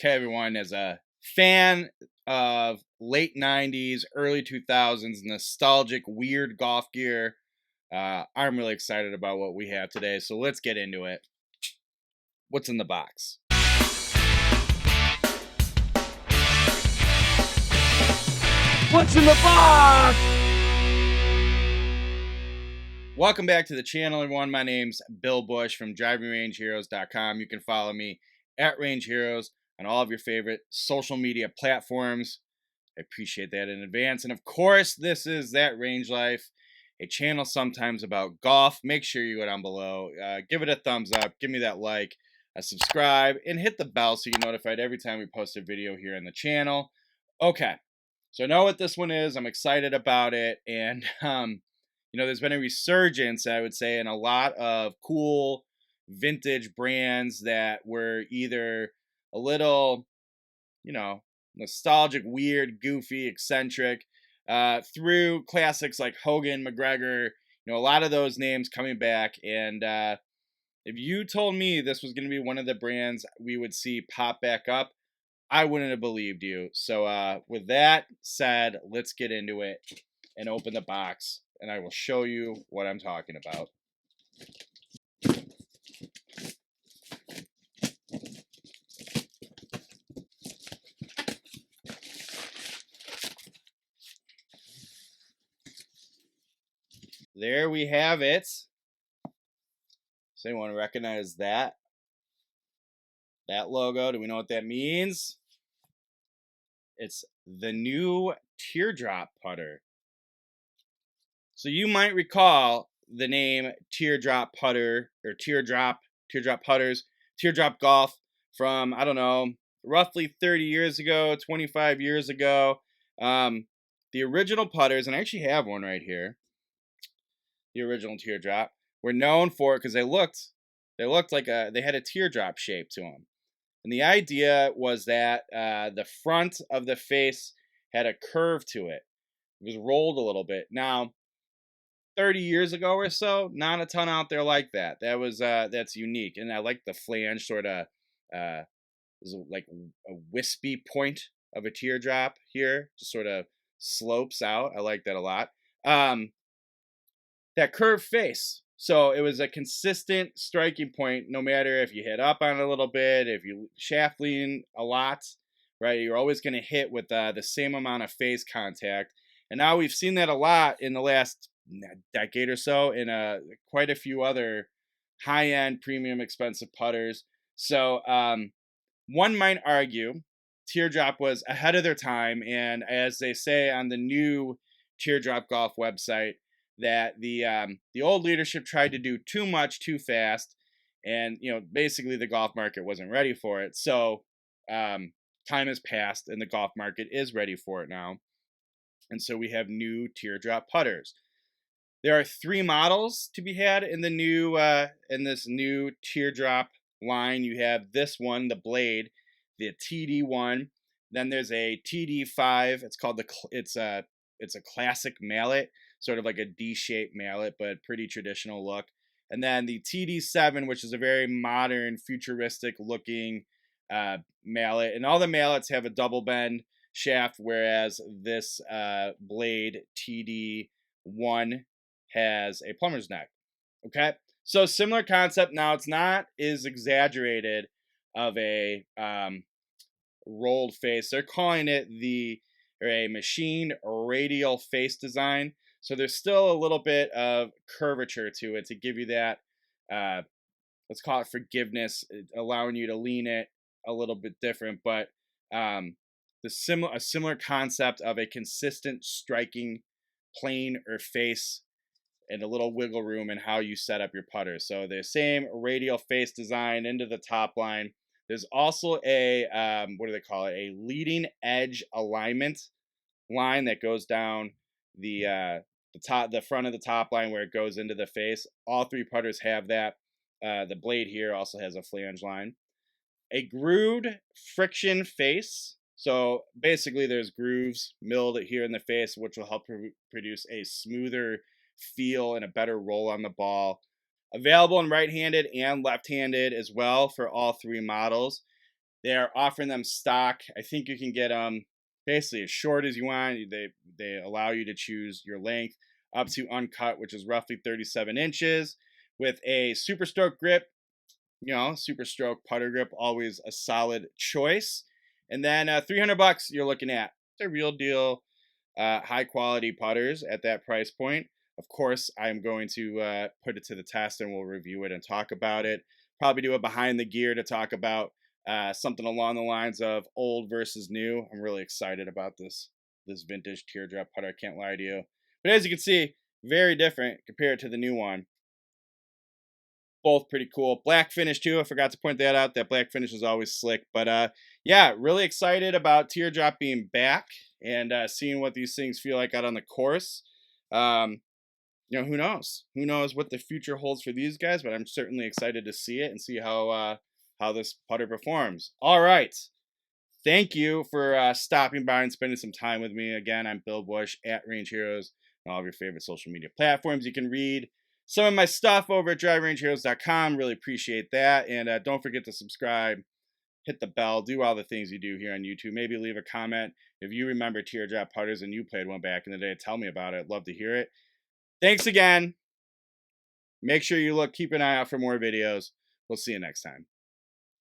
Okay, everyone, as a fan of late 90s, early 2000s, nostalgic, weird golf gear, I'm really excited about what we have today. So let's get into it. What's in the box? What's in the box? Welcome back to the channel, everyone. My name's Bill Bush from DrivingRangeHeroes.com. You can follow me at Range Heroes on all of your favorite social media platforms. I appreciate that in advance. And of course, this is That Range Life, a channel sometimes about golf. Make sure you go down below, give it a thumbs up, give me that like, subscribe, and hit the bell so you're notified every time we post a video here on the channel. Okay, so I know what this one is. I'm excited about it. And, there's been a resurgence, I would say, in a lot of cool vintage brands that were either a little, nostalgic, weird, goofy, eccentric, through classics like Hogan, McGregor, a lot of those names coming back. And if you told me this was going to be one of the brands we would see pop back up, I wouldn't have believed you. So with that said, let's get into it and open the box, and I will show you what I'm talking about. There we have it. Does anyone recognize that? That logo? Do we know what that means? It's the new TearDrop putter. So you might recall the name TearDrop putter or TearDrop putters, TearDrop golf from, I don't know, roughly 30 years ago, 25 years ago. The original putters, and I actually have one right here, the original TearDrop, were known for, because they looked like they had a teardrop shape to them. And the idea was that the front of the face had a curve to it. It was rolled a little bit. Now, 30 years ago or so, not a ton out there like that. That's unique. And I like the flange sort of, is like a wispy point of a teardrop here. Just sort of slopes out. I like that a lot. That curved face. So it was a consistent striking point, no matter if you hit up on it a little bit, if you shaft lean a lot, right? You're always going to hit with the same amount of face contact. And now we've seen that a lot in the last decade or so in quite a few other high-end, premium, expensive putters. So one might argue TearDrop was ahead of their time. And as they say on the new TearDrop Golf website, that the old leadership tried to do too much too fast, and basically the golf market wasn't ready for it. So time has passed and the golf market is ready for it now, and so we have new TearDrop putters. There are 3 models to be had in the new in this new TearDrop line. You have this one, the blade, the TD-1. Then there's a TD-5. It's a classic mallet, sort of like a D-shaped mallet, but pretty traditional look. And then the TD-7, which is a very modern, futuristic looking mallet. And all the mallets have a double bend shaft, whereas this blade TD-1 has a plumber's neck. Okay, so similar concept. Now it's not as exaggerated of a rolled face. They're calling it a machined radial face design. So there's still a little bit of curvature to it to give you that, let's call it forgiveness, allowing you to lean it a little bit different. But a similar concept of a consistent striking plane or face and a little wiggle room in how you set up your putter. So the same radial face design into the top line. There's also a, what do they call it? A leading edge alignment line that goes down the front of the top line where it goes into the face. All 3 putters have that. The blade here also has a flange line. A grooved friction face. So basically there's grooves milled here in the face, which will help produce a smoother feel and a better roll on the ball. Available in right-handed and left-handed as well for all 3 models. They are offering them stock. I think you can get them basically as short as you want. They allow you to choose your length up to uncut, which is roughly 37 inches, with a Super Stroke grip. Super Stroke putter grip, always a solid choice. And then $300 you're looking at the real deal, high quality putters at that price point. Of course, I'm going to put it to the test and we'll review it and talk about it. Probably do a behind the gear to talk about something along the lines of old versus new. I'm really excited about this vintage teardrop putter. I can't lie to you. But as you can see, very different compared to the new one. Both pretty cool. Black finish too. I forgot to point that out. That black finish is always slick. But yeah, really excited about Teardrop being back and seeing what these things feel like out on the course. Um, who knows? Who knows what the future holds for these guys? But I'm certainly excited to see it and see how this putter performs. All right. Thank you for stopping by and spending some time with me. Again, I'm Bill Bush at Range Heroes on all of your favorite social media platforms. You can read some of my stuff over at driverangeheroes.com. Really appreciate that. And don't forget to subscribe, hit the bell, do all the things you do here on YouTube. Maybe leave a comment. If you remember teardrop putters and you played one back in the day, tell me about it. I'd love to hear it. Thanks again. Make sure you keep an eye out for more videos. We'll see you next time.